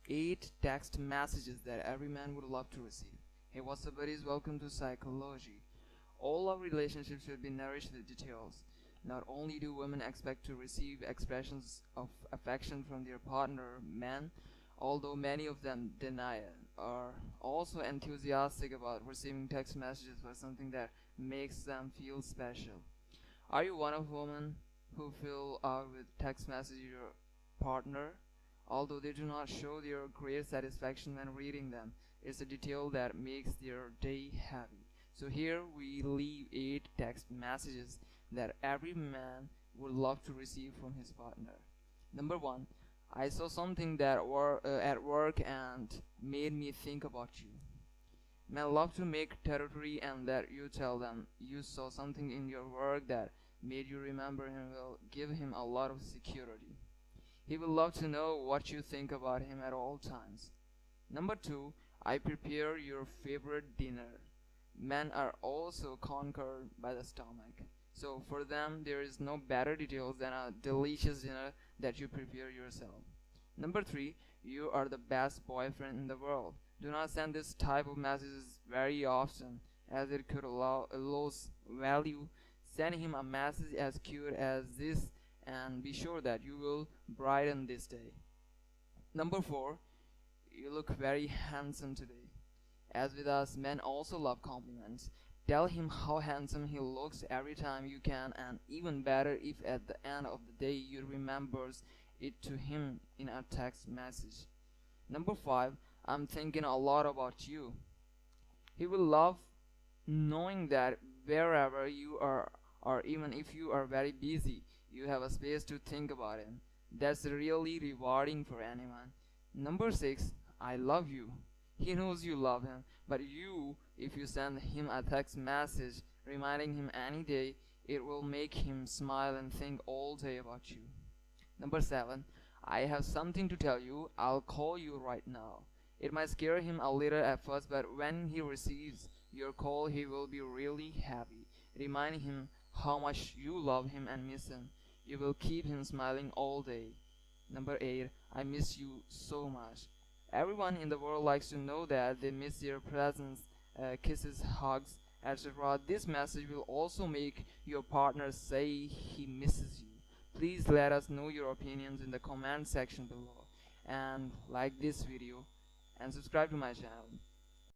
8 text messages that every man would love to receive. Hey, what's up, buddies? Welcome to Psychology. All our relationships should be nourished with details. Not only do women expect to receive expressions of affection from their partner, men, although many of them deny it, are also enthusiastic about receiving text messages for something that makes them feel special. Are you one of women who fill out with text messages your partner? Although they do not show their great satisfaction when reading them, it's a detail that makes their day happy. So here we leave 8 text messages that every man would love to receive from his partner. Number 1. I saw something at work and made me think about you. Men love to make territory, and that you tell them you saw something in your work that made you remember him will give him a lot of security. He will love to know what you think about him at all times. Number 2. I prepare your favorite dinner. Men are also conquered by the stomach. So for them, there is no better details than a delicious dinner that you prepare yourself. Number 3. You are the best boyfriend in the world. Do not send this type of messages very often, as it could lose value. Send him a message as cute as this and be sure that you will brighten this day. Number 4. You look very handsome today. As with us, men also love compliments. Tell him how handsome he looks every time you can, and even better if at the end of the day you remembers it to him in a text message. Number 5. I'm thinking a lot about you. He will love knowing that wherever you are, or even if you are very busy, you have a space to think about him. That's really rewarding for anyone. Number 6. I love you. He knows you love him, but if you send him a text message reminding him any day, it will make him smile and think all day about you. Number 7. I have something to tell you. I'll call you right now. It might scare him a little at first, but when he receives your call, he will be really happy. Remind him how much you love him and miss him. You will keep him smiling all day. Number 8. I miss you so much. Everyone in the world likes to know that they miss your presence, kisses, hugs, etc. This message will also make your partner say he misses you. Please let us know your opinions in the comment section below, and like this video and subscribe to my channel.